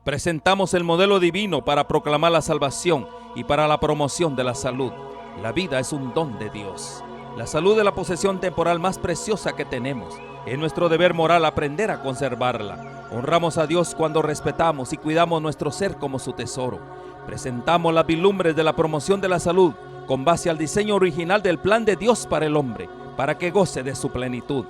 Presentamos el modelo divino para proclamar la salvación y para la promoción de la salud. La vida es un don de Dios. La salud es la posesión temporal más preciosa que tenemos. Es nuestro deber moral aprender a conservarla. Honramos a Dios cuando respetamos y cuidamos nuestro ser como su tesoro. Presentamos las vilumbres de la promoción de la salud con base al diseño original del plan de Dios para el hombre, para que goce de su plenitud.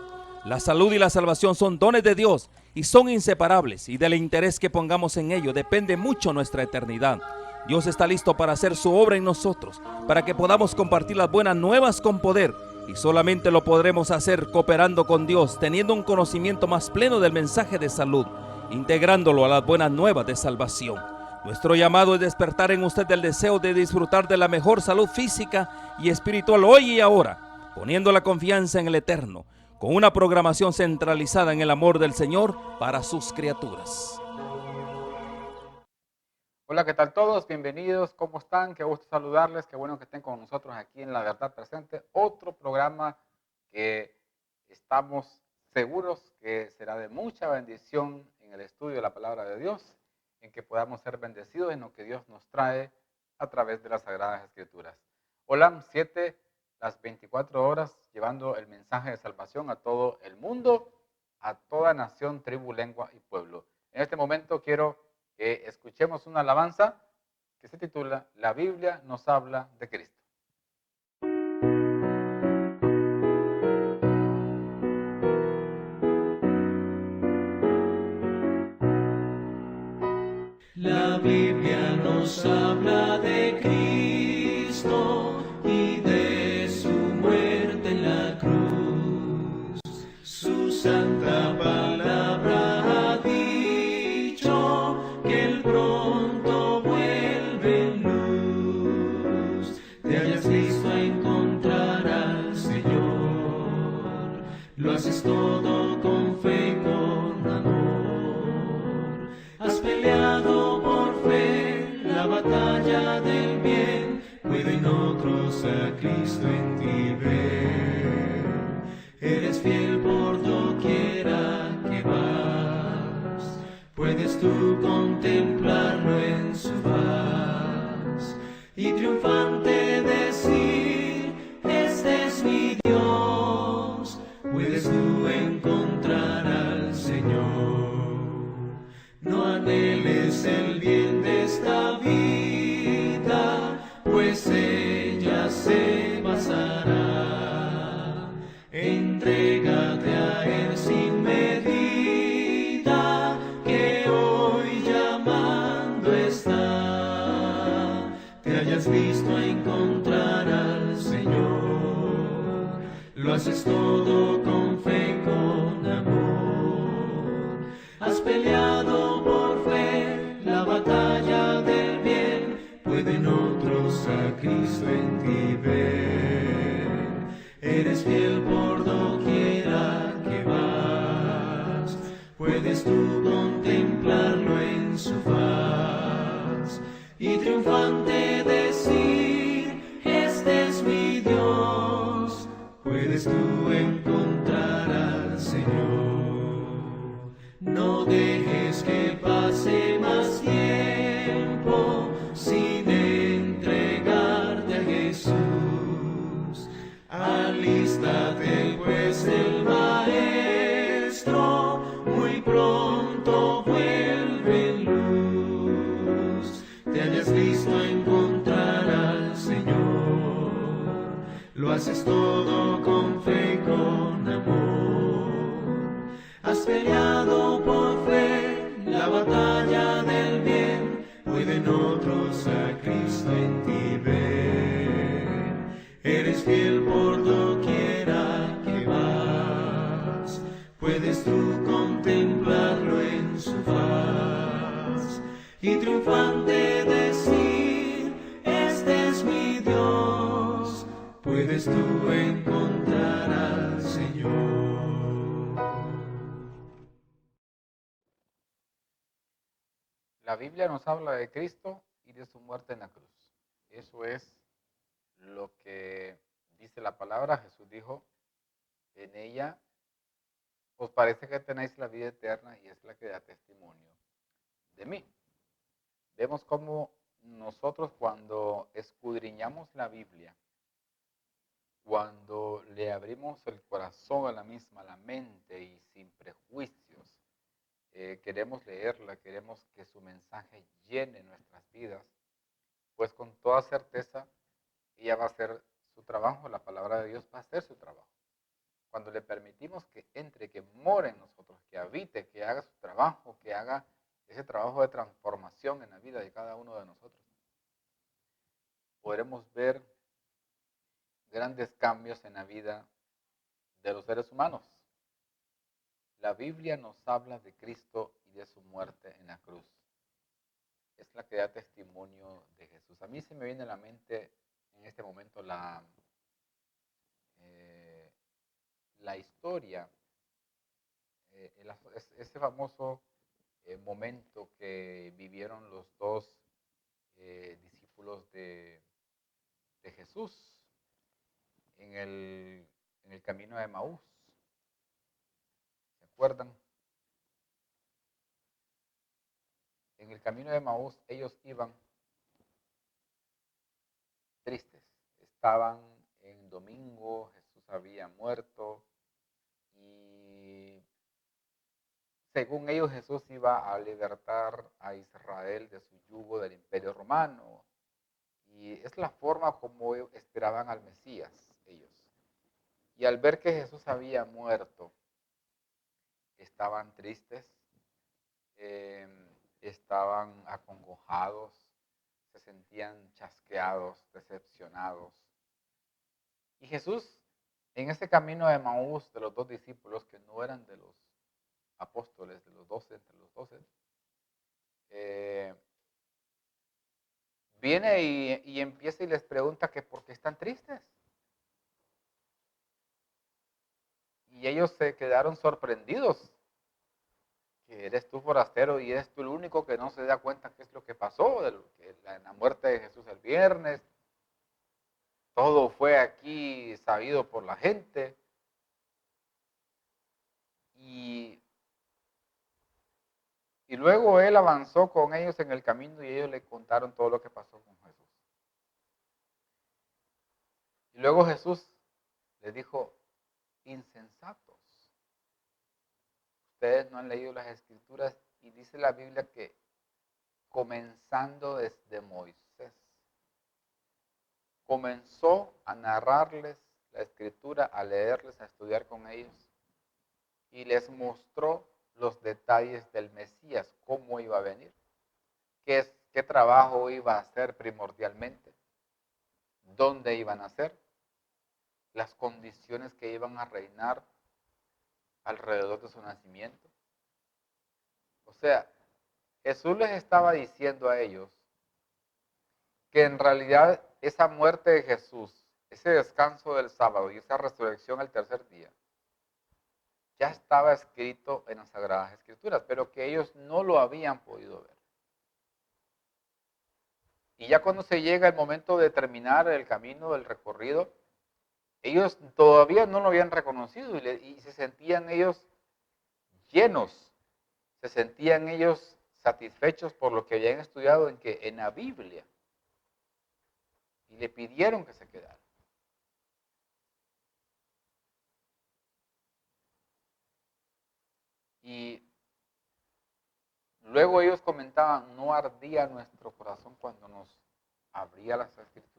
La salud y la salvación son dones de Dios y son inseparables, y del interés que pongamos en ello depende mucho nuestra eternidad. Dios está listo para hacer su obra en nosotros, para que podamos compartir las buenas nuevas con poder, y solamente lo podremos hacer cooperando con Dios, teniendo un conocimiento más pleno del mensaje de salud, integrándolo a las buenas nuevas de salvación. Nuestro llamado es despertar en usted el deseo de disfrutar de la mejor salud física y espiritual hoy y ahora, poniendo la confianza en el Eterno, con una programación centralizada en el amor del Señor para sus criaturas. Hola, ¿qué tal todos? Bienvenidos, ¿cómo están? Qué gusto saludarles, qué bueno que estén con nosotros aquí en La Verdad Presente, otro programa que estamos seguros que será de mucha bendición en el estudio de la palabra de Dios, en que podamos ser bendecidos en lo que Dios nos trae a través de las Sagradas Escrituras. Hola, 7, las 24 horas, llevando el mensaje de salvación a todo el mundo, a toda nación, tribu, lengua y pueblo. En este momento quiero que escuchemos una alabanza que se titula La Biblia nos habla de Cristo. La Biblia nos habla de Cristo y de su muerte en la cruz. Su santa palabra ha dicho que Él pronto vuelve en luz. Te hayas listo a encontrar al Señor. Lo haces todo con fe y con amor. Has peleado por fe la batalla del bien, pueden otros a Cristo en ti ver. Eres fiel por doquiera que vas, puedes tú contemplarlo en su faz y triunfante decir, este es mi Dios. Puedes tú encontrar al Señor. No anheles el bien de esta vida, pues ella se pasará. Entrégate a Él sin medida, que hoy llamando está. Te hayas visto a encontrar al Señor. Lo haces todo con fe y con amor. Has peleado por fe la batalla del bien, pueden otros a Cristo en ti ver. Eres fiel por doquiera que vas, puedes tú contemplarlo en su faz y triunfante decir, este es mi Dios. Puedes tú encontrar al Señor. No dejes que pase más tiempo sin entregarte a Jesús. Alístate pues, el Maestro muy pronto vuelve en luz. Te hayas listo a encontrar al Señor. Lo haces todo con fe y con amor. Has peleado por fe la batalla del bien, pueden otros a Cristo en ti ver. Eres fiel por doquiera que vas, puedes tú contemplarlo en su faz y triunfante decir, este es mi Dios. Puedes tú encontrar al Señor. La Biblia nos habla de Cristo y de su muerte en la cruz. Eso es lo que dice la palabra. Jesús dijo, en ella os parece que tenéis la vida eterna y es la que da testimonio de mí. vemos cómo nosotros cuando escudriñamos la Biblia, cuando le abrimos el corazón a la misma, la mente y sin prejuicios, queremos leerla, queremos que su mensaje llene nuestras vidas, pues con toda certeza ella va a hacer su trabajo, la palabra de Dios va a hacer su trabajo. Cuando le permitimos que entre, que more en nosotros, que habite, que haga su trabajo, que haga ese trabajo de transformación en la vida de cada uno de nosotros, podremos ver grandes cambios en la vida de los seres humanos. La Biblia nos habla de Cristo y de su muerte en la cruz. Es la que da testimonio de Jesús. A mí se me viene a la mente en este momento la historia, ese famoso momento que vivieron los dos discípulos de Jesús en el camino de Maús. ¿Se acuerdan? En el camino de Maús ellos iban tristes. Estaban en domingo, Jesús había muerto y según ellos Jesús iba a libertar a Israel de su yugo del imperio romano. Y es la forma como esperaban al Mesías ellos. Y al ver que Jesús había muerto, estaban tristes, estaban acongojados, se sentían chasqueados, decepcionados. Y Jesús, en ese camino de Maús de los dos discípulos, que no eran de los apóstoles, de los 12, entre los 12, viene y empieza y les pregunta que por qué están tristes. Y ellos se quedaron sorprendidos. Que eres tú forastero y eres tú el único que no se da cuenta qué es lo que pasó, en la muerte de Jesús el viernes. Todo fue aquí sabido por la gente. Y luego él avanzó con ellos en el camino y ellos le contaron todo lo que pasó con Jesús. Y luego Jesús les dijo, insensatos. Ustedes no han leído las escrituras y dice la Biblia que comenzando desde Moisés, comenzó a narrarles la escritura, a leerles, a estudiar con ellos y les mostró los detalles del Mesías, cómo iba a venir, qué trabajo iba a hacer primordialmente, dónde iban a hacer, las condiciones que iban a reinar alrededor de su nacimiento. O sea, Jesús les estaba diciendo a ellos que en realidad esa muerte de Jesús, ese descanso del sábado y esa resurrección el tercer día, ya estaba escrito en las Sagradas Escrituras, pero que ellos no lo habían podido ver. Y ya cuando se llega el momento de terminar el camino del recorrido, ellos todavía no lo habían reconocido y se sentían ellos llenos, se sentían ellos satisfechos por lo que habían estudiado en la Biblia. Y le pidieron que se quedara. Y luego ellos comentaban, no ardía nuestro corazón cuando nos abría las escrituras.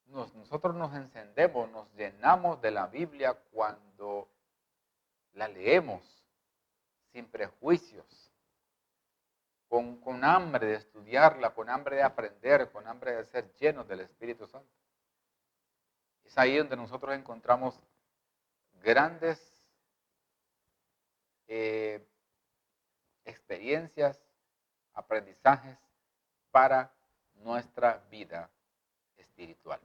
Nosotros nos encendemos, nos llenamos de la Biblia cuando la leemos sin prejuicios, con hambre de estudiarla, con hambre de aprender, con hambre de ser llenos del Espíritu Santo. Es ahí donde nosotros encontramos grandes experiencias, aprendizajes para nuestra vida espiritual.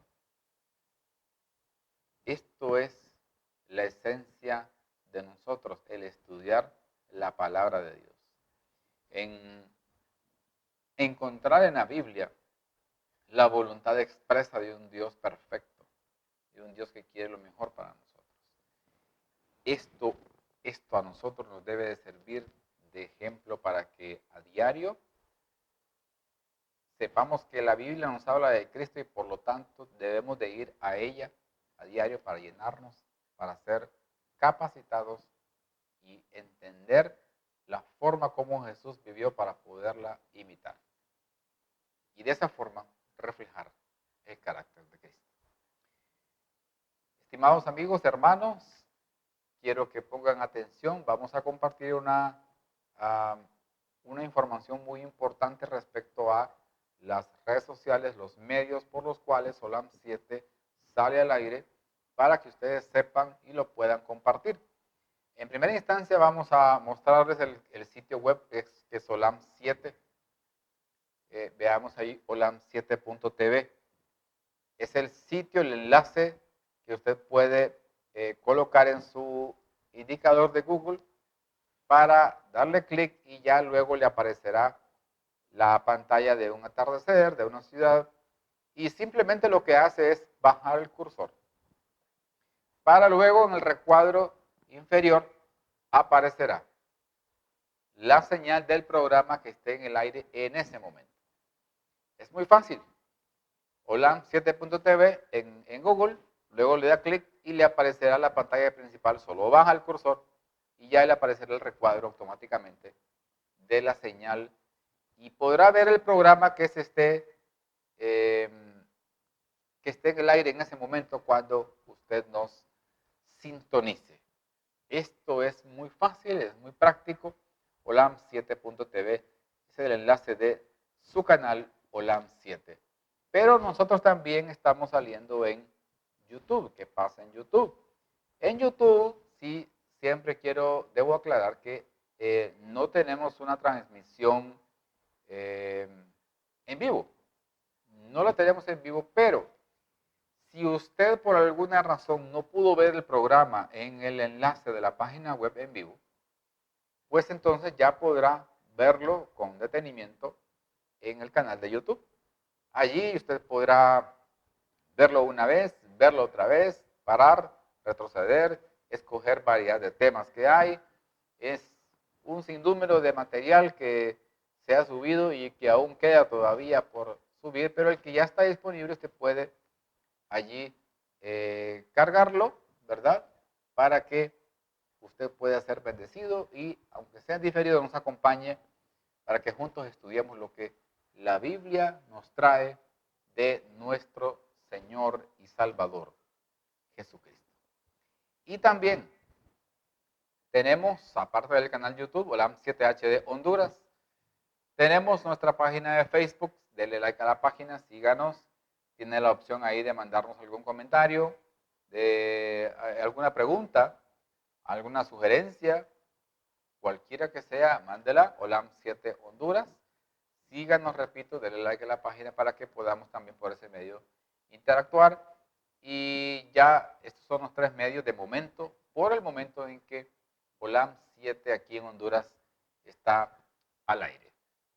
Esto es la esencia de nosotros, el estudiar la palabra de Dios. En encontrar en la Biblia la voluntad expresa de un Dios perfecto, de un Dios que quiere lo mejor para nosotros. Esto a nosotros nos debe de servir de ejemplo para que a diario sepamos que la Biblia nos habla de Cristo y por lo tanto debemos de ir a ella a diario para llenarnos, para ser capacitados y entender la forma como Jesús vivió para poderla imitar. Y de esa forma reflejar el carácter de Cristo. Estimados amigos, hermanos, quiero que pongan atención. Vamos a compartir una información muy importante respecto a las redes sociales, los medios por los cuales Olam 7 sale al aire, para que ustedes sepan y lo puedan compartir. En primera instancia vamos a mostrarles el sitio web que es Olam 7. Veamos ahí olam7.tv. Es el sitio, el enlace que usted puede colocar en su indicador de Google para darle clic y ya luego le aparecerá la pantalla de un atardecer, de una ciudad, y simplemente lo que hace es bajar el cursor para luego en el recuadro inferior aparecerá la señal del programa que esté en el aire en ese momento. Es muy fácil. Olam7.tv en Google, luego le da clic y le aparecerá la pantalla principal. Solo baja el cursor y ya le aparecerá el recuadro automáticamente de la señal y podrá ver el programa que esté en el aire en ese momento cuando usted nos sintonice. Esto es muy fácil, es muy práctico. Olam7.tv es el enlace de su canal Olam 7. Pero nosotros también estamos saliendo en YouTube. ¿Qué pasa en YouTube? En YouTube, sí, siempre debo aclarar que no tenemos una transmisión en vivo. No la tenemos en vivo, pero si usted por alguna razón no pudo ver el programa en el enlace de la página web en vivo, pues entonces ya podrá verlo con detenimiento en el canal de YouTube. Allí usted podrá verlo una vez, verlo otra vez, parar, retroceder, escoger variedad de temas que hay. Es un sinnúmero de material que se ha subido y que aún queda todavía por subir, pero el que ya está disponible usted puede allí cargarlo, ¿verdad? Para que usted pueda ser bendecido y aunque sea diferido nos acompañe para que juntos estudiemos lo que la Biblia nos trae de nuestro Señor y Salvador, Jesucristo. Y también tenemos, aparte del canal YouTube, Olam 7HD Honduras, tenemos nuestra página de Facebook. Denle like a la página, síganos. Tiene la opción ahí de mandarnos algún comentario, de alguna pregunta, alguna sugerencia, cualquiera que sea, mándela, Olam 7 Honduras. Síganos, repito, denle like a la página para que podamos también por ese medio interactuar. Y ya estos son los 3 medios de momento, por el momento en que Olam 7 aquí en Honduras está al aire.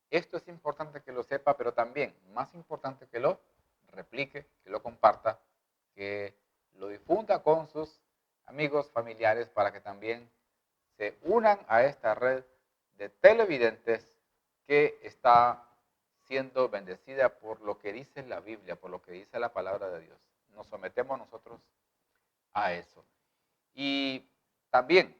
Esto es importante que lo sepa, pero también más importante que lo replique, que lo comparta, que lo difunda con sus amigos, familiares, para que también se unan a esta red de televidentes que está siendo bendecida por lo que dice la Biblia, por lo que dice la palabra de Dios. Nos sometemos nosotros a eso. Y también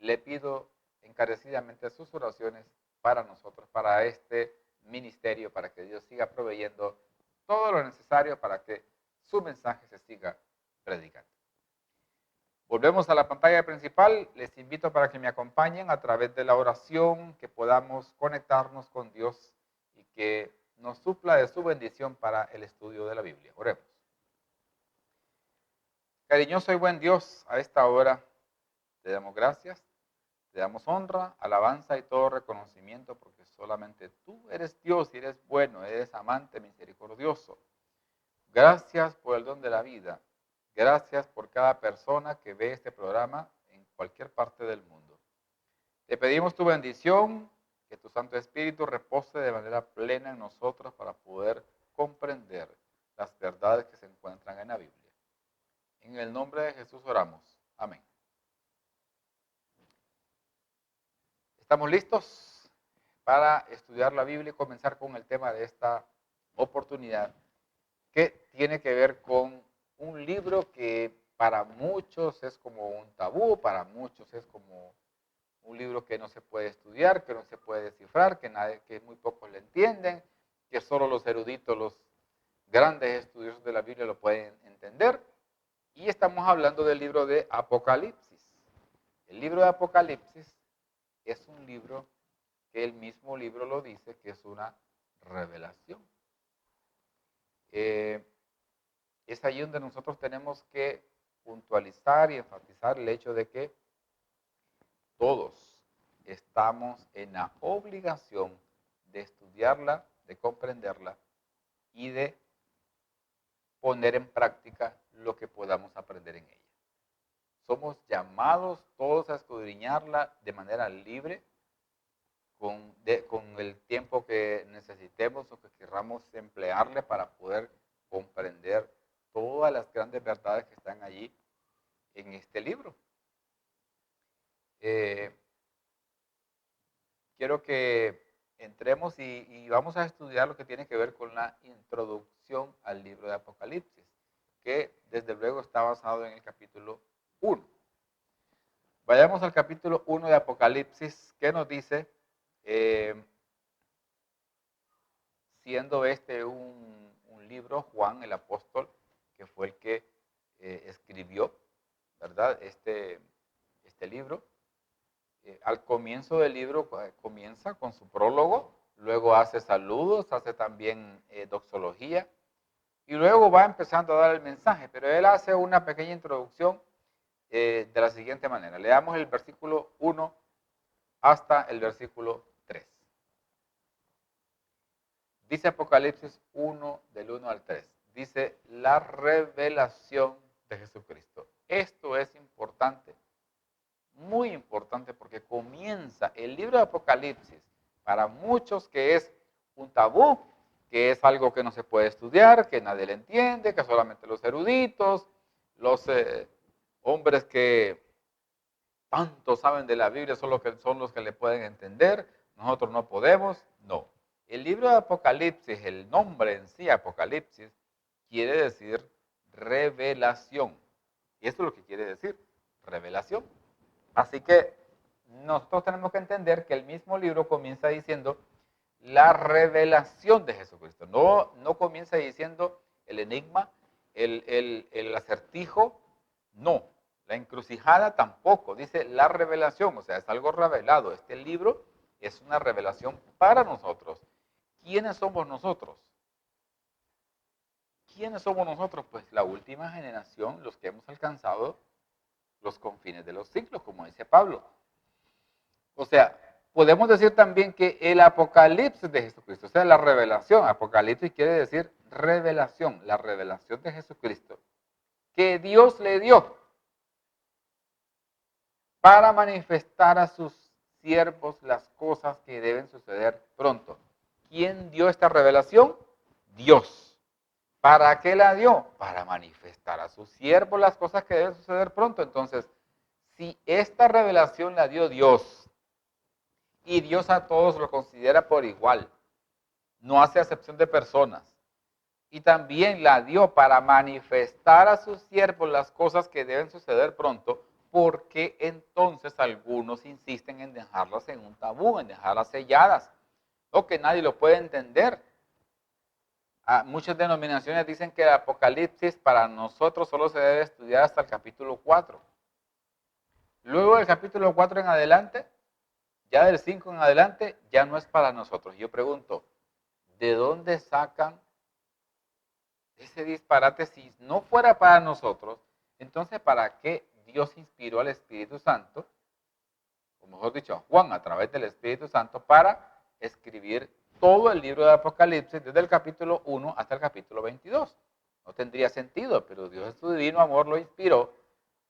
le pido encarecidamente sus oraciones para nosotros, para este ministerio, para que Dios siga proveyendo todo lo necesario para que su mensaje se siga predicando. Volvemos a la pantalla principal. Les invito para que me acompañen a través de la oración, que podamos conectarnos con Dios y que nos supla de su bendición para el estudio de la Biblia. Oremos. Cariñoso y buen Dios, a esta hora te damos gracias, te damos honra, alabanza y todo reconocimiento, porque solamente tú eres Dios y eres bueno, eres amante, misericordioso. Gracias por el don de la vida. Gracias por cada persona que ve este programa en cualquier parte del mundo. Te pedimos tu bendición, que tu Santo Espíritu repose de manera plena en nosotros para poder comprender las verdades que se encuentran en la Biblia. En el nombre de Jesús oramos. Amén. ¿Estamos listos? para estudiar la Biblia y comenzar con el tema de esta oportunidad, que tiene que ver con un libro que para muchos es como un tabú, para muchos es como un libro que no se puede estudiar, que no se puede descifrar, que muy pocos le entienden, que solo los eruditos, los grandes estudiosos de la Biblia lo pueden entender. Y estamos hablando del libro de Apocalipsis. El libro de Apocalipsis es un libro que el mismo libro lo dice, que es una revelación. Es ahí donde nosotros tenemos que puntualizar y enfatizar el hecho de que todos estamos en la obligación de estudiarla, de comprenderla y de poner en práctica lo que podamos aprender en ella. Somos llamados todos a escudriñarla de manera libre, con el tiempo que necesitemos o que queramos emplearle para poder comprender todas las grandes verdades que están allí en este libro. Quiero que entremos y vamos a estudiar lo que tiene que ver con la introducción al libro de Apocalipsis, que desde luego está basado en el capítulo 1. Vayamos al capítulo 1 de Apocalipsis, que nos dice, siendo este un libro, Juan el apóstol, que fue el que escribió, ¿verdad? Este libro. Al comienzo del libro comienza con su prólogo, luego hace saludos, hace también doxología, y luego va empezando a dar el mensaje, pero él hace una pequeña introducción de la siguiente manera. Leamos el versículo 1 hasta el versículo 3. Dice Apocalipsis 1, del 1 al 3. Dice, la revelación de Jesucristo. Esto es importante, muy importante, porque comienza el libro de Apocalipsis, para muchos que es un tabú, que es algo que no se puede estudiar, que nadie le entiende, que solamente los eruditos, los hombres que tanto saben de la Biblia son los que le pueden entender, nosotros no podemos, no. El libro de Apocalipsis, el nombre en sí, Apocalipsis, quiere decir revelación. Y eso es lo que quiere decir, revelación. Así que nosotros tenemos que entender que el mismo libro comienza diciendo la revelación de Jesucristo. No comienza diciendo el enigma, el acertijo, no. La encrucijada tampoco, dice la revelación, o sea, es algo revelado. Este libro es una revelación para nosotros. ¿Quiénes somos nosotros? ¿Quiénes somos nosotros? Pues la última generación, los que hemos alcanzado los confines de los siglos, como dice Pablo. O sea, podemos decir también que el Apocalipsis de Jesucristo, o sea, la revelación, Apocalipsis quiere decir revelación, la revelación de Jesucristo, que Dios le dio para manifestar a sus siervos las cosas que deben suceder pronto. ¿Quién dio esta revelación? Dios. ¿Para qué la dio? Para manifestar a sus siervos las cosas que deben suceder pronto. Entonces, si esta revelación la dio Dios, y Dios a todos lo considera por igual, no hace acepción de personas, y también la dio para manifestar a sus siervos las cosas que deben suceder pronto, ¿por qué entonces algunos insisten en dejarlas en un tabú, en dejarlas selladas? O que nadie lo puede entender. Muchas denominaciones dicen que el Apocalipsis para nosotros solo se debe estudiar hasta el capítulo 4. Luego del capítulo 4 en adelante, ya del 5 en adelante, ya no es para nosotros. Yo pregunto, ¿de dónde sacan ese disparate? Si no fuera para nosotros, entonces ¿para qué Dios inspiró al Espíritu Santo, o mejor dicho, a Juan a través del Espíritu Santo, para escribir todo el libro de Apocalipsis desde el capítulo 1 hasta el capítulo 22? No tendría sentido, pero Dios en su divino amor lo inspiró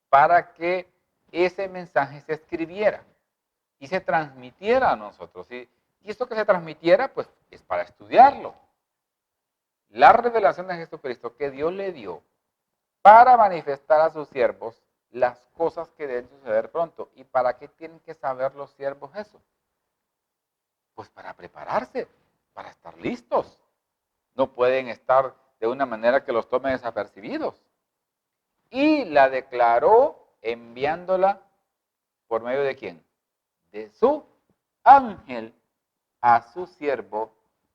para que ese mensaje se escribiera y se transmitiera a nosotros. Y esto que se transmitiera, pues, es para estudiarlo. La revelación de Jesucristo que Dios le dio para manifestar a sus siervos las cosas que deben suceder pronto. ¿Y para qué tienen que saber los siervos eso? pues para prepararse, para estar listos. No pueden estar de una manera que los tome desapercibidos. Y la declaró enviándola por medio de quién? De su ángel a su siervo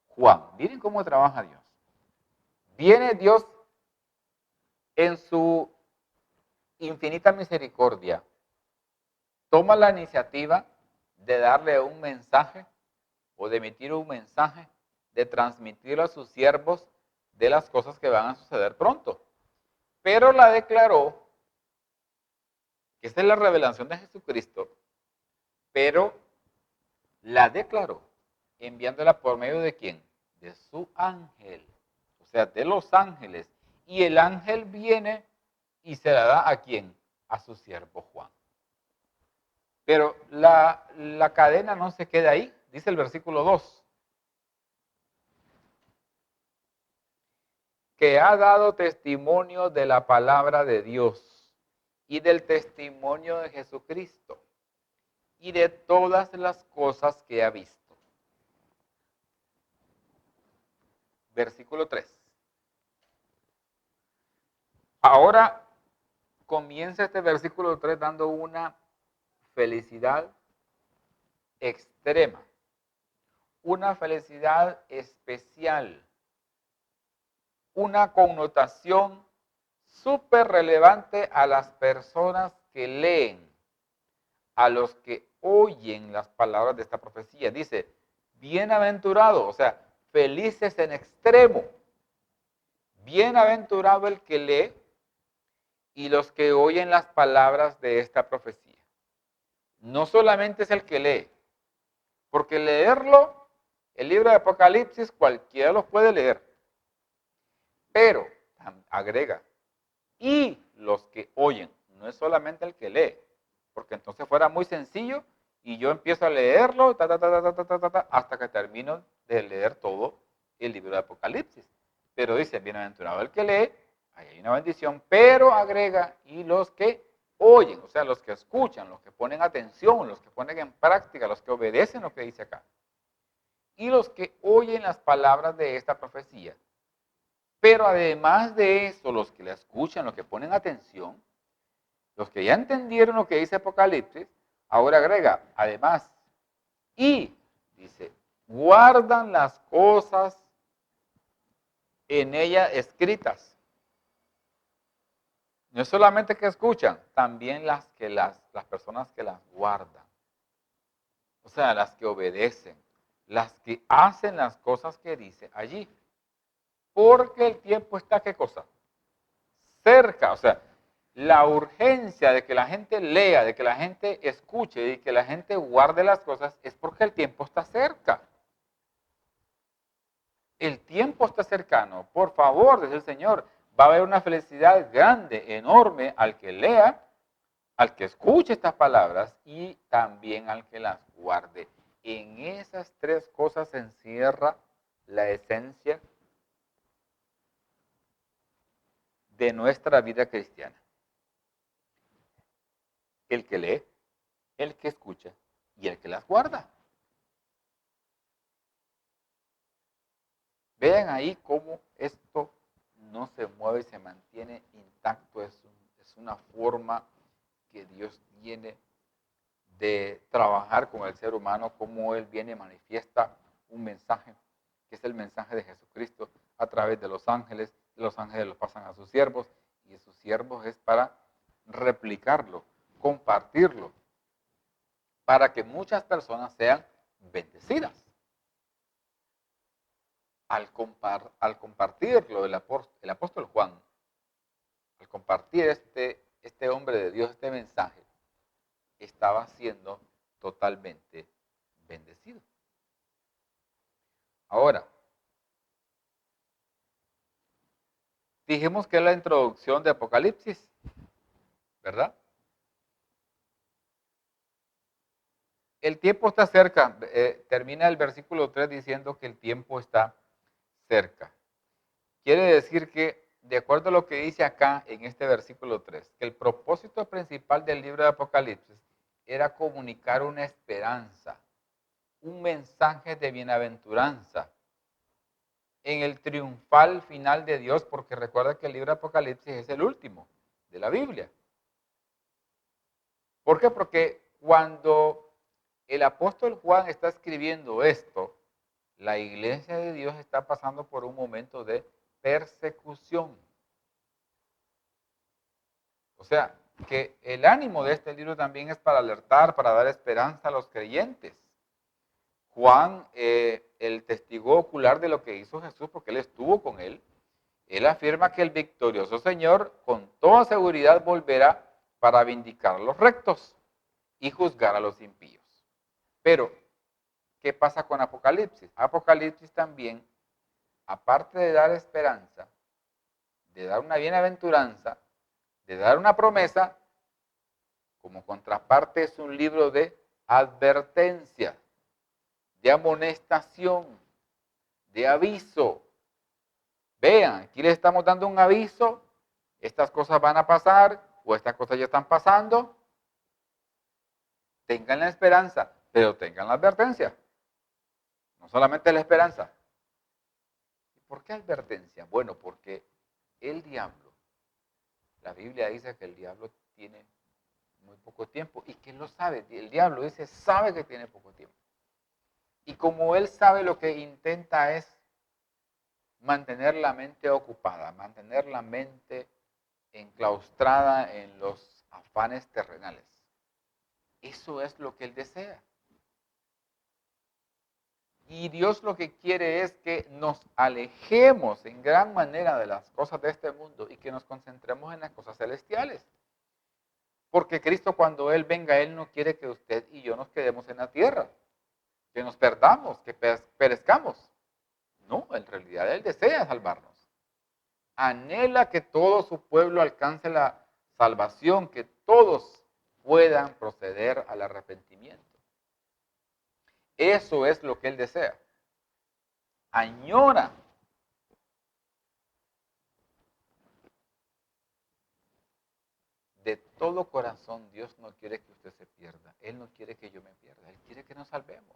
Juan. Miren cómo trabaja Dios. Viene Dios en su infinita misericordia, toma la iniciativa de darle un mensaje o de emitir un mensaje, de transmitirlo a sus siervos de las cosas que van a suceder pronto. Pero la declaró, que esta es la revelación de Jesucristo, pero la declaró enviándola por medio de quién? De su ángel, o sea, de los ángeles. Y el ángel viene y se la da a quién? A su siervo Juan. Pero la cadena no se queda ahí, dice el versículo 2. Que ha dado testimonio de la palabra de Dios y del testimonio de Jesucristo y de todas las cosas que ha visto. Versículo 3. Ahora comienza este versículo 3 dando una felicidad extrema, una felicidad especial, una connotación súper relevante a las personas que leen, a los que oyen las palabras de esta profecía. Dice, bienaventurado, o sea, felices en extremo. Bienaventurado el que lee y los que oyen las palabras de esta profecía. No solamente es el que lee, porque leerlo, el libro de Apocalipsis, cualquiera lo puede leer. Pero, agrega, y los que oyen, no es solamente el que lee, porque entonces fuera muy sencillo y yo empiezo a leerlo hasta que termino de leer todo el libro de Apocalipsis. Pero dice, bienaventurado el que lee, ahí hay una bendición, pero agrega, y los que oyen, o sea, los que escuchan, los que ponen atención, los que ponen en práctica, los que obedecen lo que dice acá. Y los que oyen las palabras de esta profecía. Pero además de eso, los que la escuchan, los que ponen atención, los que ya entendieron lo que dice Apocalipsis, ahora agrega, además, y dice, guardan las cosas en ella escritas. No es solamente que escuchan, también las personas que las guardan. O sea, las que obedecen, las que hacen las cosas que dice allí. Porque el tiempo está, ¿qué cosa? Cerca, o sea, la urgencia de que la gente lea, de que la gente escuche y que la gente guarde las cosas es porque el tiempo está cerca. El tiempo está cercano. Por favor, dice el Señor, va a haber una felicidad grande, enorme al que lea, al que escuche estas palabras y también al que las guarde. En esas tres cosas se encierra la esencia de nuestra vida cristiana. El que lee, el que escucha y el que las guarda. Vean ahí cómo esto no se mueve y se mantiene intacto. Es una forma que Dios tiene de trabajar con el ser humano, cómo Él viene y manifiesta un mensaje, que es el mensaje de Jesucristo a través de los ángeles. Los ángeles lo pasan a sus siervos y sus siervos es para replicarlo, compartirlo, para que muchas personas sean bendecidas. Al compartirlo el apóstol Juan, al compartir este hombre de Dios, este mensaje, estaba siendo totalmente bendecido. Ahora, dijimos que es la introducción de Apocalipsis, ¿verdad? El tiempo está cerca. Termina el versículo 3 diciendo que el tiempo está cerca. Quiere decir que, de acuerdo a lo que dice acá en este versículo 3, que el propósito principal del libro de Apocalipsis era comunicar una esperanza un mensaje de bienaventuranza en el triunfal final de Dios, porque recuerda que el libro de Apocalipsis es el último de la Biblia. ¿Por qué? Porque cuando el apóstol Juan está escribiendo esto, la iglesia de Dios está pasando por un momento de persecución. O sea, que el ánimo de este libro también es para alertar, para dar esperanza a los creyentes. Juan, el testigo ocular de lo que hizo Jesús, porque él estuvo con él afirma que el victorioso Señor con toda seguridad volverá para vindicar a los rectos y juzgar a los impíos. Pero, ¿qué pasa con Apocalipsis? Apocalipsis también, aparte de dar esperanza, de dar una bienaventuranza, de dar una promesa, como contraparte es un libro de advertencia, de amonestación, de aviso. Vean, aquí les estamos dando un aviso, estas cosas van a pasar o estas cosas ya están pasando. Tengan la esperanza, pero tengan la advertencia. No solamente la esperanza. ¿Por qué advertencia? Bueno, porque el diablo, la Biblia dice que el diablo tiene muy poco tiempo y que él lo sabe. El diablo dice, sabe que tiene poco tiempo. Y como él sabe, lo que intenta es mantener la mente ocupada, mantener la mente enclaustrada en los afanes terrenales. Eso es lo que él desea. Y Dios lo que quiere es que nos alejemos en gran manera de las cosas de este mundo y que nos concentremos en las cosas celestiales. Porque Cristo, cuando Él venga, Él no quiere que usted y yo nos quedemos en la tierra, que nos perdamos, que perezcamos. No, en realidad Él desea salvarnos. Anhela que todo su pueblo alcance la salvación, que todos puedan proceder al arrepentimiento. Eso es lo que Él desea. Añora. De todo corazón, Dios no quiere que usted se pierda. Él no quiere que yo me pierda. Él quiere que nos salvemos.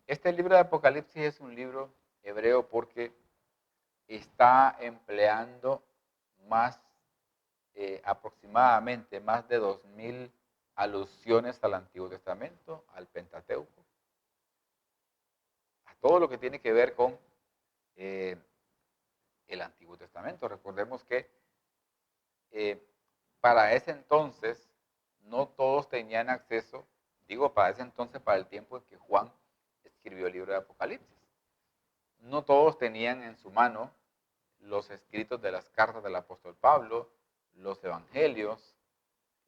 Este libro de Apocalipsis es un libro hebreo porque está empleando aproximadamente más de 2000 alusiones al Antiguo Testamento, al Pentateuco, a todo lo que tiene que ver con el Antiguo Testamento. Recordemos que para ese entonces no todos tenían acceso, para ese entonces, para el tiempo en que Juan escribió el libro de Apocalipsis. No todos tenían en su mano los escritos de las cartas del apóstol Pablo, los evangelios,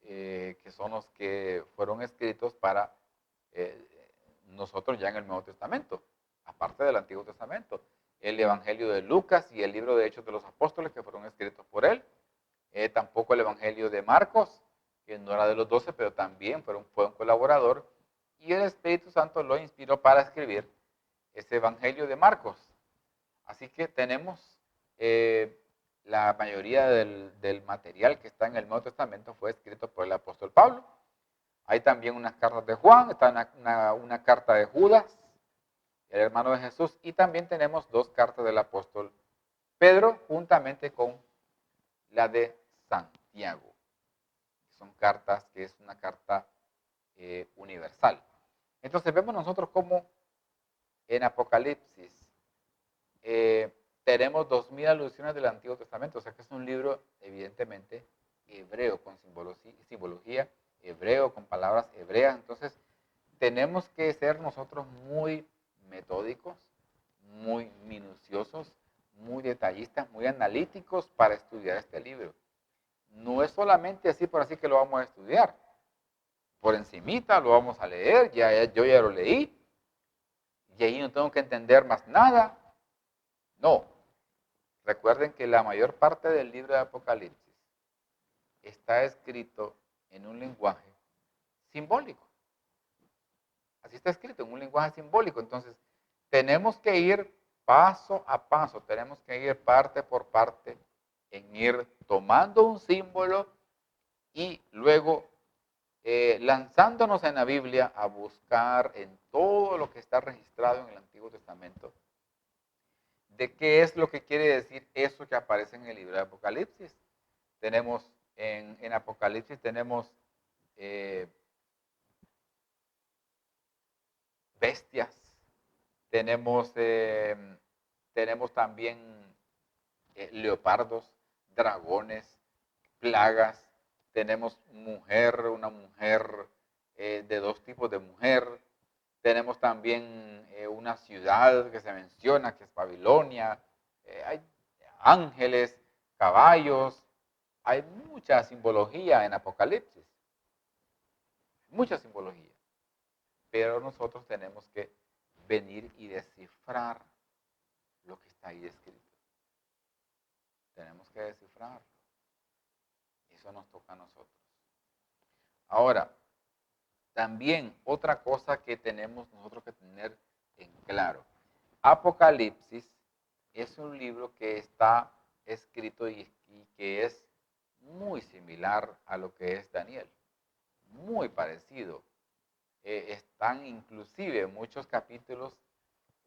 que son los que fueron escritos para nosotros ya en el Nuevo Testamento, aparte del Antiguo Testamento. El evangelio de Lucas y el libro de Hechos de los Apóstoles, que fueron escritos por él. Tampoco el evangelio de Marcos, que no era de los 12, pero también fue un colaborador. Y el Espíritu Santo lo inspiró para escribir ese evangelio de Marcos. Así que tenemos la mayoría del material que está en el Nuevo Testamento fue escrito por el apóstol Pablo. Hay también unas cartas de Juan, está una carta de Judas, el hermano de Jesús, y también tenemos 2 cartas del apóstol Pedro, juntamente con la de Santiago. Son cartas que es una carta universal. Entonces vemos nosotros cómo en Apocalipsis tenemos 2000 alusiones del Antiguo Testamento, o sea que es un libro evidentemente hebreo, con simbología hebreo, con palabras hebreas. Entonces tenemos que ser nosotros muy metódicos, muy minuciosos, muy detallistas, muy analíticos para estudiar este libro. No es solamente así por así que lo vamos a estudiar. Por encimita lo vamos a leer, yo ya lo leí, y ahí no tengo que entender más nada. No. Recuerden que la mayor parte del libro de Apocalipsis está escrito en un lenguaje simbólico. Así está escrito, en un lenguaje simbólico. Entonces, tenemos que ir paso a paso, tenemos que ir parte por parte, en ir tomando un símbolo y luego lanzándonos en la Biblia a buscar en todo lo que está registrado en el Antiguo Testamento, de qué es lo que quiere decir eso que aparece en el libro de Apocalipsis. Tenemos en Apocalipsis tenemos bestias, tenemos, tenemos también leopardos, dragones, plagas, tenemos una mujer de dos tipos de mujer, tenemos también una ciudad que se menciona, que es Babilonia, hay ángeles, caballos, hay mucha simbología en Apocalipsis, mucha simbología, pero nosotros tenemos que venir y descifrar lo que está ahí escrito. Tenemos que descifrarlo. Eso nos toca a nosotros. Ahora, también otra cosa que tenemos nosotros que tener en claro. Apocalipsis es un libro que está escrito y que es muy similar a lo que es Daniel. Muy parecido. Están inclusive muchos capítulos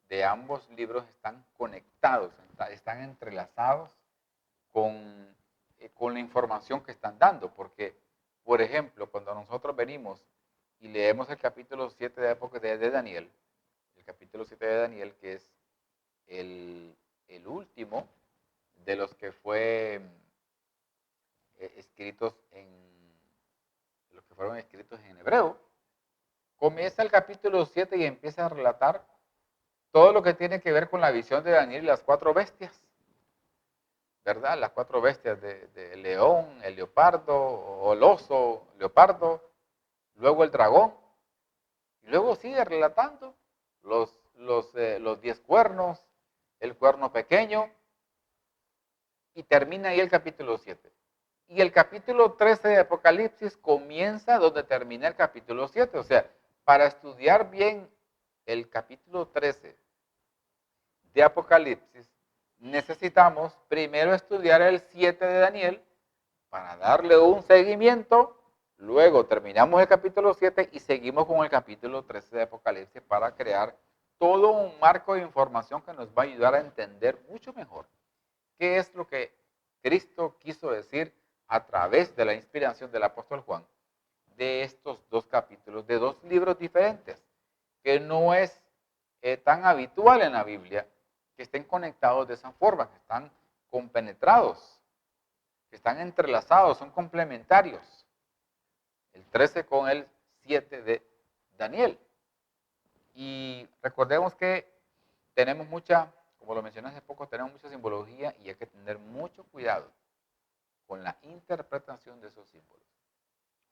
de ambos libros están conectados, están entrelazados con la información que están dando. Porque, por ejemplo, cuando nosotros venimos y leemos el capítulo 7 de Daniel, el capítulo 7 de Daniel, que es el último de los que fue fueron escritos en hebreo, comienza el capítulo 7 y empieza a relatar todo lo que tiene que ver con la visión de Daniel y las cuatro bestias, ¿verdad? Las cuatro bestias de león, el leopardo, o el oso, leopardo, luego el dragón, y luego sigue relatando los 10 cuernos, el cuerno pequeño, y termina ahí el capítulo 7. Y el capítulo 13 de Apocalipsis comienza donde termina el capítulo 7. O sea, para estudiar bien el capítulo 13 de Apocalipsis, necesitamos primero estudiar el 7 de Daniel para darle un seguimiento. Luego terminamos el capítulo 7 y seguimos con el capítulo 13 de Apocalipsis para crear todo un marco de información que nos va a ayudar a entender mucho mejor qué es lo que Cristo quiso decir a través de la inspiración del apóstol Juan de estos dos capítulos, de dos libros diferentes, que no es tan habitual en la Biblia que estén conectados de esa forma, que están compenetrados, que están entrelazados, son complementarios. El 13 con el 7 de Daniel. Y recordemos que tenemos mucha, como lo mencioné hace poco, tenemos mucha simbología y hay que tener mucho cuidado con la interpretación de esos símbolos.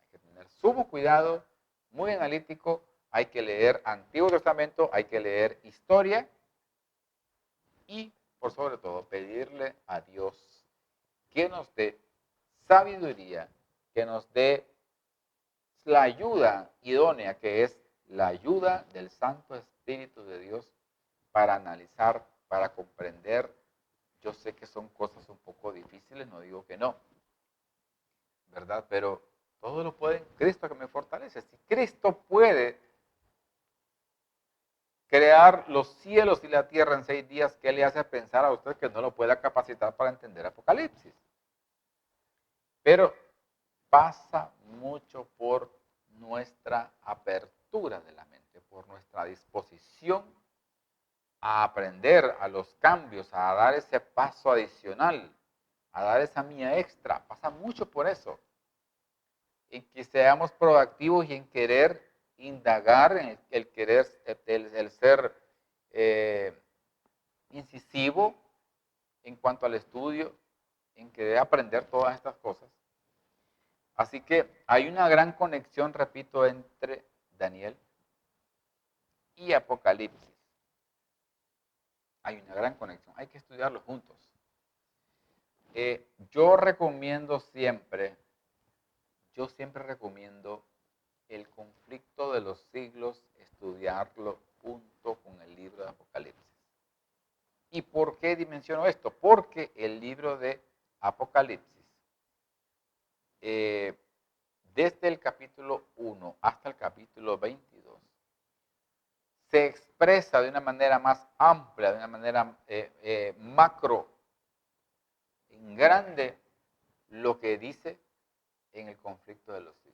Hay que tener sumo cuidado, muy analítico, hay que leer Antiguo Testamento, hay que leer historia y, por sobre todo, pedirle a Dios que nos dé sabiduría, que nos dé la ayuda idónea, que es la ayuda del Santo Espíritu de Dios para analizar, para comprender. Yo sé que son cosas un poco difíciles, no digo que no, ¿verdad? Pero todo lo puede en Cristo que me fortalece. Si Cristo puede crear los cielos y la tierra en 6 días, ¿qué le hace pensar a usted que no lo pueda capacitar para entender Apocalipsis? Pero pasa mucho por nuestra apertura de la mente, por nuestra disposición a aprender, a los cambios, a dar ese paso adicional, a dar esa mía extra. Pasa mucho por eso. En que seamos proactivos y en querer indagar, en el querer, el ser incisivo en cuanto al estudio, en querer aprender todas estas cosas. Así que hay una gran conexión, repito, entre Daniel y Apocalipsis. Hay una gran conexión, hay que estudiarlos juntos. Yo siempre recomiendo el conflicto de los siglos, estudiarlo junto con el libro de Apocalipsis. ¿Y por qué dimensiono esto? Porque el libro de Apocalipsis desde el capítulo 1 hasta el capítulo 22, se expresa de una manera más amplia, de una manera macro, en grande, lo que dice en el conflicto de los siglos.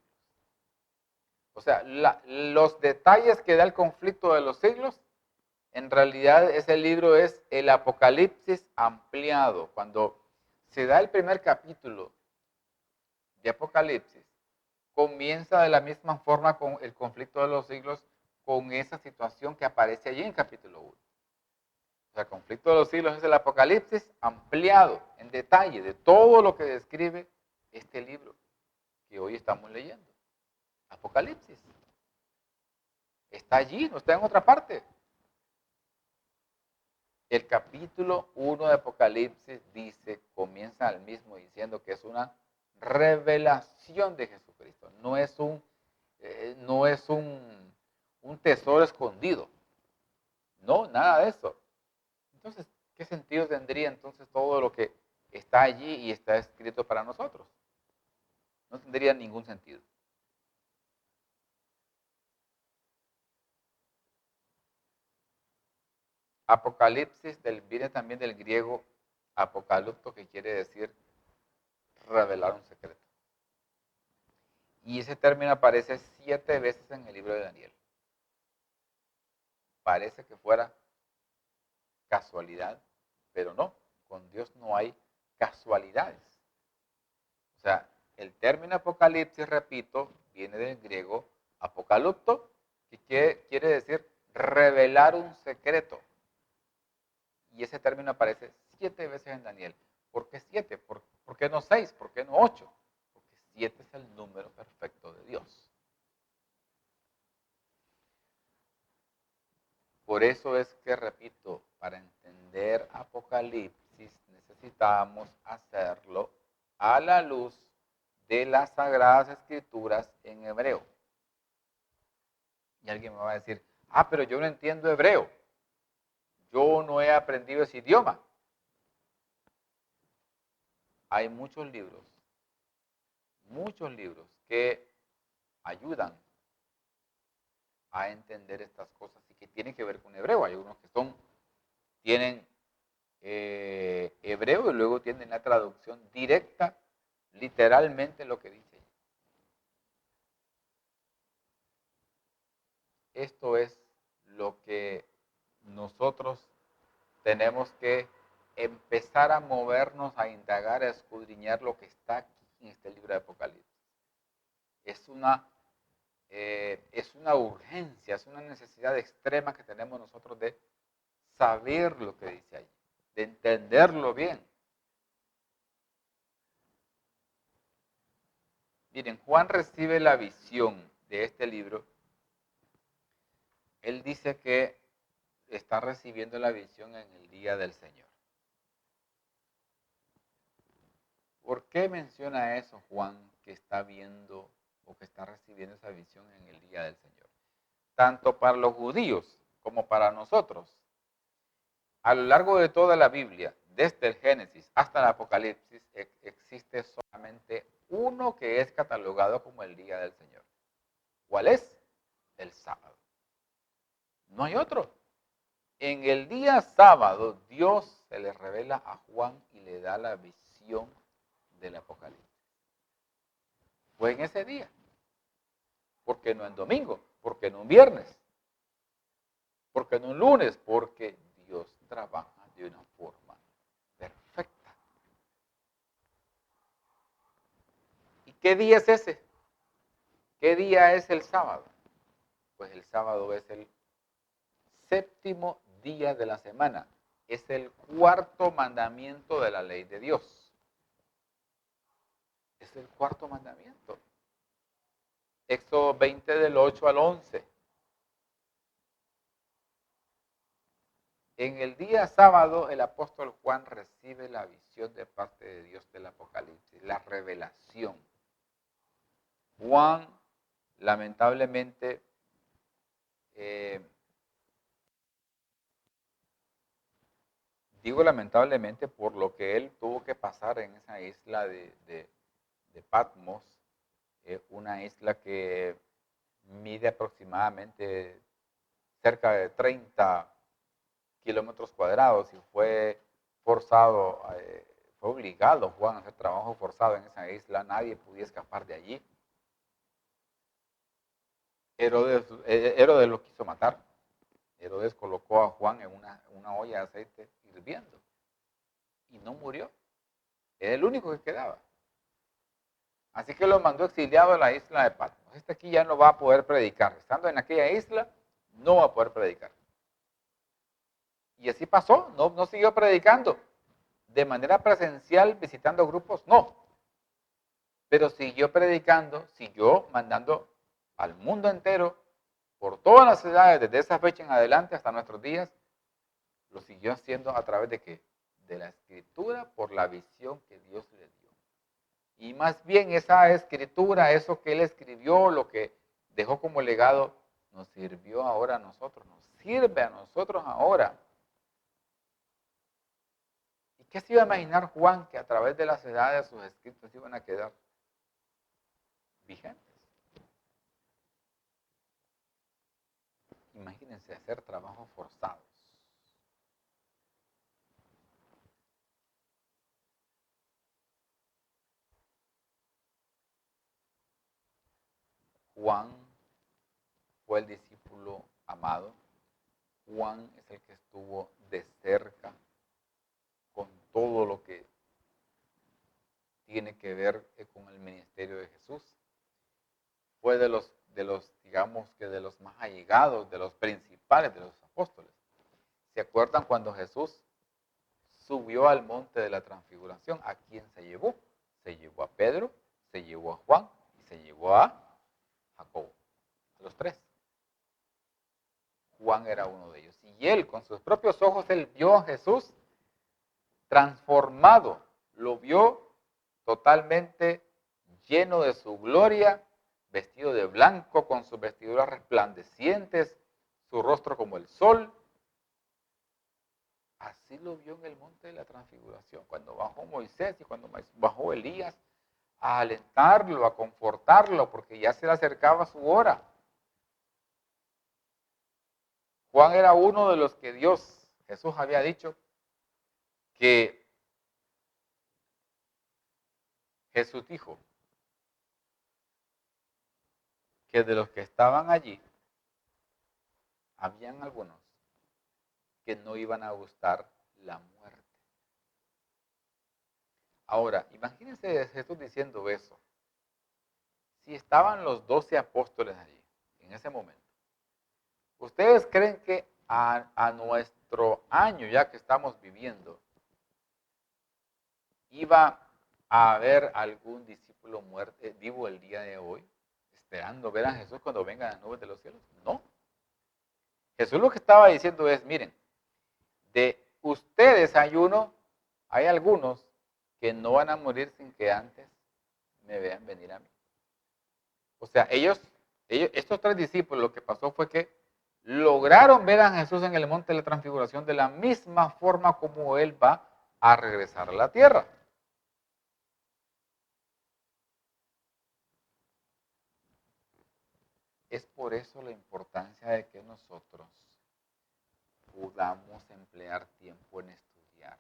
O sea, los detalles que da el conflicto de los siglos, en realidad ese libro es el Apocalipsis ampliado. Cuando se da el primer capítulo de Apocalipsis, comienza de la misma forma con el conflicto de los siglos, con esa situación que aparece allí en capítulo 1. O sea, el conflicto de los siglos es el Apocalipsis ampliado en detalle de todo lo que describe este libro que hoy estamos leyendo. Apocalipsis. Está allí, no está en otra parte. El capítulo 1 de Apocalipsis dice, comienza al mismo diciendo que es una revelación de Jesucristo. No es un tesoro escondido. No, nada de eso. Entonces, ¿qué sentido tendría entonces todo lo que está allí y está escrito para nosotros? No tendría ningún sentido. Apocalipsis viene también del griego apocalipto, que quiere decir revelar un secreto. Y ese término aparece 7 veces en el libro de Daniel. Parece que fuera casualidad, pero no, con Dios no hay casualidades. O sea, el término apocalipsis, repito, viene del griego apocalipto, que quiere decir revelar un secreto. Y ese término aparece 7 veces en Daniel. ¿Por qué 7? ¿Por qué no 6? ¿Por qué no 8? Porque 7 es el número perfecto de Dios. Por eso es que, repito, para entender Apocalipsis necesitamos hacerlo a la luz de las Sagradas Escrituras en hebreo. Y alguien me va a decir, pero yo no entiendo hebreo. Yo no he aprendido ese idioma. Hay muchos libros que ayudan a entender estas cosas y que tienen que ver con hebreo. Hay unos que tienen hebreo y luego tienen la traducción directa, literalmente lo que dice. Esto es lo que nosotros tenemos que empezar a movernos, a indagar, a escudriñar lo que está aquí en este libro de Apocalipsis. Es una urgencia, es una necesidad extrema que tenemos nosotros de saber lo que dice allí, de entenderlo bien. Miren, Juan recibe la visión de este libro. Él dice que está recibiendo la visión en el día del Señor. ¿Por qué menciona eso Juan, que está viendo o que está recibiendo esa visión en el día del Señor? Tanto para los judíos como para nosotros. A lo largo de toda la Biblia, desde el Génesis hasta el Apocalipsis, existe solamente uno que es catalogado como el día del Señor. ¿Cuál es? El sábado. No hay otro. En el día sábado, Dios se le revela a Juan y le da la visión del Apocalipsis. Fue en ese día. ¿Por qué no en domingo? ¿Por qué no en viernes? ¿Por qué no en lunes? Porque Dios trabaja de una forma perfecta. ¿Y qué día es ese? ¿Qué día es el sábado? Pues el sábado es el séptimo día de la semana. Es el cuarto mandamiento de la ley de Dios. Es el cuarto mandamiento. Éxodo 20 del 8 al 11. En el día sábado, el apóstol Juan recibe la visión de parte de Dios del Apocalipsis, la revelación. Juan, lamentablemente, digo lamentablemente por lo que él tuvo que pasar en esa isla de Patmos, una isla que mide aproximadamente cerca de 30 kilómetros cuadrados y fue forzado, fue obligado Juan a hacer trabajo forzado en esa isla, nadie podía escapar de allí. Herodes lo quiso matar. Herodes colocó a Juan en una olla de aceite hirviendo y no murió. Era el único que quedaba. Así que lo mandó exiliado a la isla de Patmos. Este aquí ya no va a poder predicar. Estando en aquella isla, no va a poder predicar. Y así pasó, no siguió predicando. De manera presencial, visitando grupos, no. Pero siguió predicando, siguió mandando al mundo entero, por todas las ciudades, desde esa fecha en adelante hasta nuestros días, lo siguió haciendo a través de ¿qué? De la escritura, por la visión que Dios le dio. Y más bien esa escritura, eso que él escribió, lo que dejó como legado, nos sirvió ahora a nosotros, nos sirve a nosotros ahora. ¿Y qué se iba a imaginar Juan que a través de las edades sus escritos iban a quedar vigentes? Imagínense hacer trabajos forzados. Juan fue el discípulo amado. Juan es el que estuvo de cerca con todo lo que tiene que ver con el ministerio de Jesús. Fue de los, digamos que de los más allegados, de los principales de los apóstoles. ¿Se acuerdan cuando Jesús subió al monte de la transfiguración? ¿A quién se llevó? Se llevó a Pedro, se llevó a Juan y se llevó a Jacobo, a los tres. Juan era uno de ellos. Y él, con sus propios ojos, él vio a Jesús transformado. Lo vio totalmente lleno de su gloria, vestido de blanco, con sus vestiduras resplandecientes, su rostro como el sol. Así lo vio en el monte de la transfiguración, cuando bajó Moisés y cuando bajó Elías a alentarlo, a confortarlo, porque ya se le acercaba su hora. Juan era uno de los que Jesús había dicho que Jesús dijo que de los que estaban allí, habían algunos que no iban a gustar la muerte. Ahora, imagínense Jesús diciendo eso. Si estaban los 12 apóstoles allí, en ese momento, ¿ustedes creen que a nuestro año ya que estamos viviendo, iba a haber algún discípulo vivo el día de hoy, esperando ver a Jesús cuando venga en las nubes de los cielos? No. Jesús lo que estaba diciendo es, miren, de ustedes hay algunos que no van a morir sin que antes me vean venir a mí. O sea, estos tres discípulos, lo que pasó fue que lograron ver a Jesús en el monte de la transfiguración de la misma forma como él va a regresar a la tierra. Es por eso la importancia de que nosotros podamos emplear tiempo en estudiar.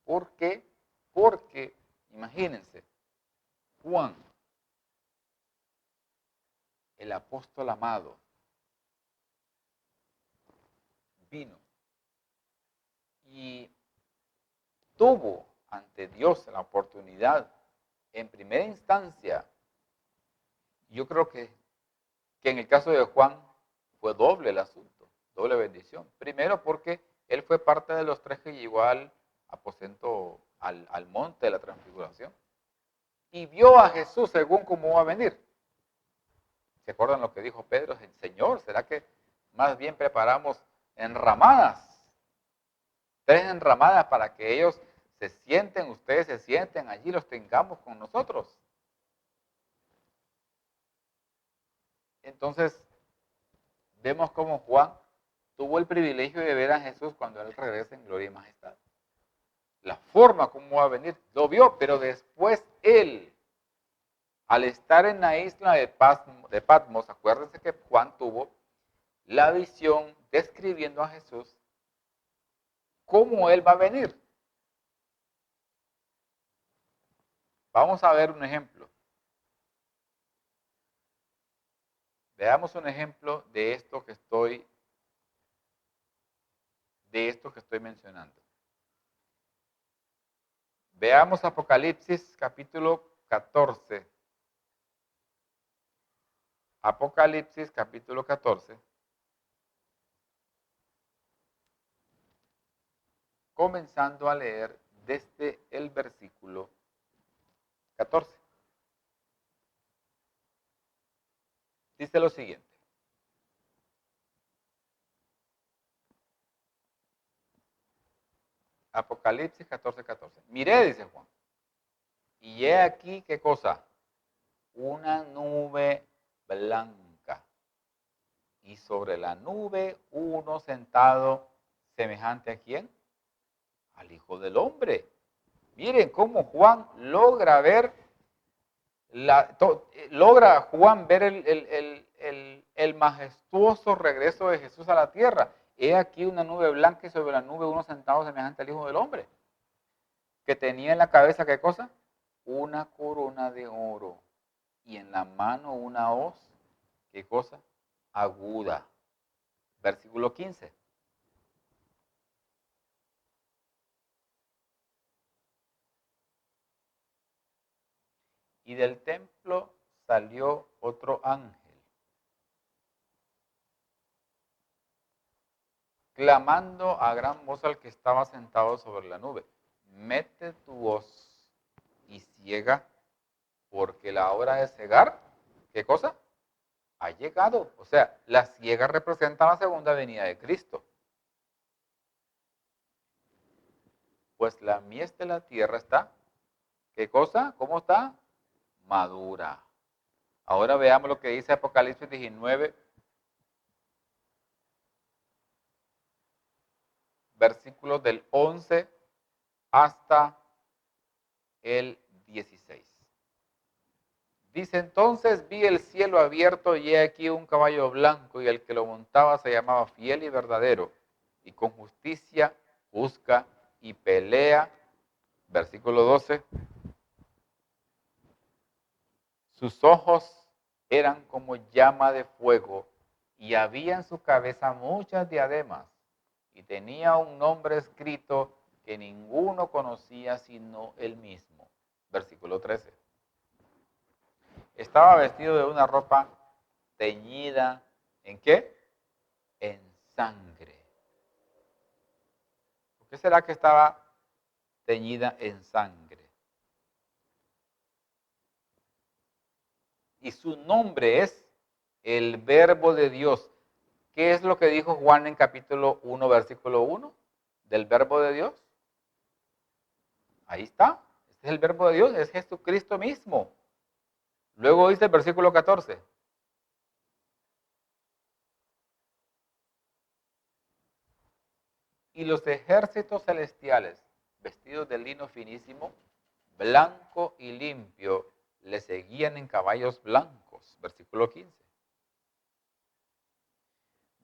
¿Por qué? Porque, imagínense, Juan, el apóstol amado, vino y tuvo ante Dios la oportunidad, en primera instancia, yo creo que en el caso de Juan fue doble el asunto, doble bendición. Primero porque él fue parte de los tres que llegó al aposento, al monte de la transfiguración, y vio a Jesús según cómo va a venir. ¿Se acuerdan lo que dijo Pedro? Señor, ¿será que más bien preparamos enramadas? 3 enramadas para que ellos ustedes se sienten allí, los tengamos con nosotros. Entonces, vemos cómo Juan tuvo el privilegio de ver a Jesús cuando él regresa en gloria y majestad. La forma como va a venir, lo vio, pero después él, Al estar en la isla de Patmos, acuérdense que Juan tuvo la visión describiendo a Jesús, cómo Él va a venir. Vamos a ver un ejemplo. Veamos un ejemplo de esto que estoy mencionando. Veamos Apocalipsis capítulo 14. Apocalipsis capítulo 14. Comenzando a leer desde el versículo 14. Dice lo siguiente. Apocalipsis 14, 14. Miré, dice Juan, y he aquí, ¿qué cosa? Una nube blanca. Y sobre la nube uno sentado, semejante ¿a quién? Al Hijo del Hombre. Miren cómo Juan logra ver, logra Juan ver el majestuoso regreso de Jesús a la tierra. He aquí una nube blanca y sobre la nube uno sentado semejante al Hijo del Hombre. Que tenía en la cabeza, ¿qué cosa? Una corona de oro. Y en la mano una hoz, ¿qué cosa? Aguda. Versículo 15. Y del templo salió otro ángel, clamando a gran voz al que estaba sentado sobre la nube. Mete tu hoz y ciega, porque la hora de cegar, ¿qué cosa? Ha llegado. O sea, la ciega representa la segunda venida de Cristo. Pues la mies de la tierra está, ¿qué cosa? ¿Cómo está? Madura. Ahora veamos lo que dice Apocalipsis 19, versículos del 11 hasta el 16. Dice, entonces vi el cielo abierto y he aquí un caballo blanco y el que lo montaba se llamaba Fiel y Verdadero y con justicia busca y pelea. Versículo 12. Sus ojos eran como llama de fuego y había en su cabeza muchas diademas y tenía un nombre escrito que ninguno conocía sino él mismo. Versículo 13. Estaba vestido de una ropa teñida, ¿en qué? En sangre. ¿Por qué será que estaba teñida en sangre? Y su nombre es el Verbo de Dios. ¿Qué es lo que dijo Juan en capítulo 1, versículo 1 del Verbo de Dios? Ahí está. Este es el Verbo de Dios, es Jesucristo mismo. Luego dice el versículo 14. Y los ejércitos celestiales, vestidos de lino finísimo, blanco y limpio, le seguían en caballos blancos. Versículo 15.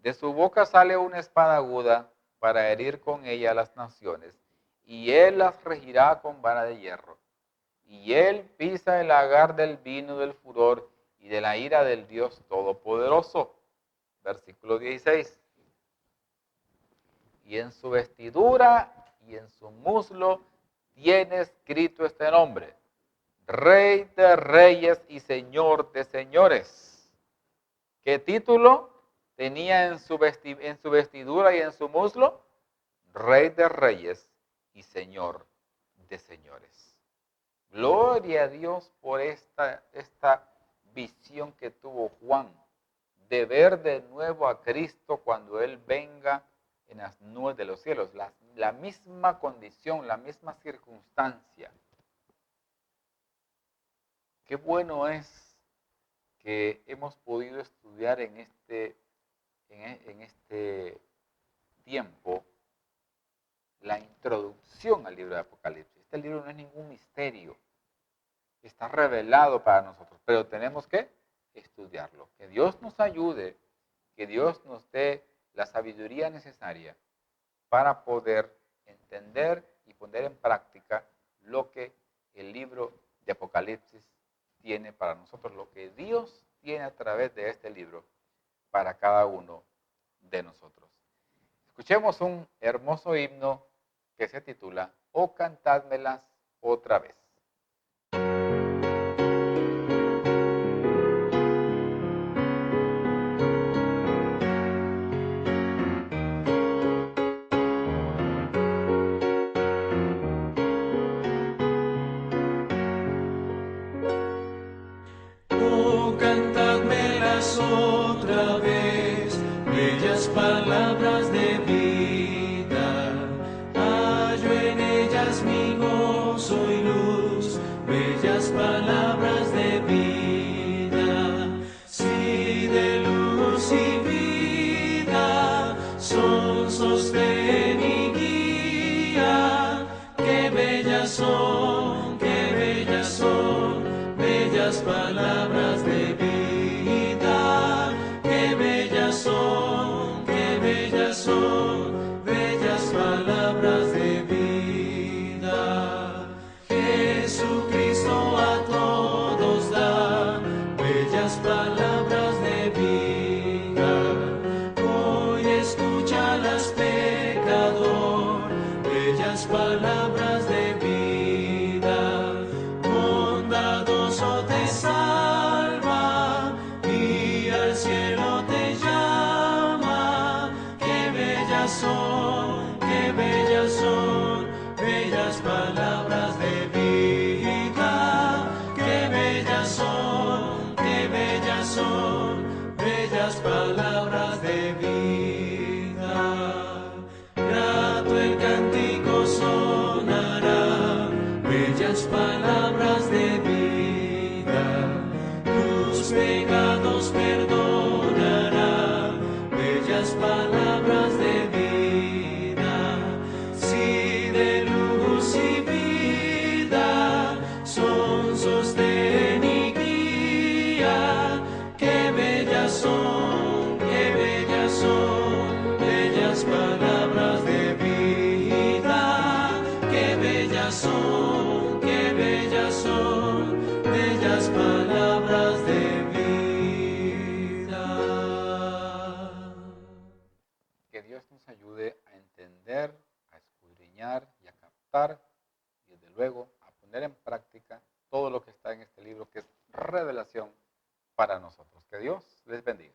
De su boca sale una espada aguda para herir con ella a las naciones, y él las regirá con vara de hierro. Y él pisa el lagar del vino del furor y de la ira del Dios Todopoderoso. Versículo 16. Y en su vestidura y en su muslo tiene escrito este nombre: Rey de Reyes y Señor de Señores. ¿Qué título tenía en su vestidura y en su muslo? Rey de Reyes y Señor de Señores. Gloria a Dios por esta visión que tuvo Juan, de ver de nuevo a Cristo cuando Él venga en las nubes de los cielos. La misma condición, la misma circunstancia. Qué bueno es que hemos podido estudiar en este tiempo la introducción al libro de Apocalipsis. Este libro no es ningún misterio. está revelado para nosotros, pero tenemos que estudiarlo. Que Dios nos ayude, que Dios nos dé la sabiduría necesaria para poder entender y poner en práctica lo que el libro de Apocalipsis tiene para nosotros, lo que Dios tiene a través de este libro para cada uno de nosotros. Escuchemos un hermoso himno que se titula "Oh, cantádmelas otra vez". Oh, cantadmelas otra vez, bellas palabras de vida. Hallo en ellas mi gozo y luz, bellas palabras de vida. Si de luz y vida son sostén y guía, qué bellas son, qué bellas son, bellas palabras de vida, qué bellas son, qué bellas son, bellas palabras de vida. Jesucristo a todos da bellas palabras de vida. Hoy escúchalas, pecador, bellas palabras de vida. Bondadoso te salva y al cielo te llama. Qué bellas son, qué bellas son, bellas palabras de vida. Qué bellas son, qué bellas son, bellas palabras de vida. Grato el cántico sonará, bellas palabras de vida. Tus pecados perdonará, bellas palabras de vida. Si de luz y vida son sostén y guía, qué bellas son, qué bellas son, bellas palabras de vida. Qué bellas son, qué bellas son, bellas palabras de vida. Que Dios nos ayude a entender, a escudriñar y a captar, y desde luego a poner en práctica todo lo que está en este libro, que es revelación para nosotros. Que Dios les bendiga.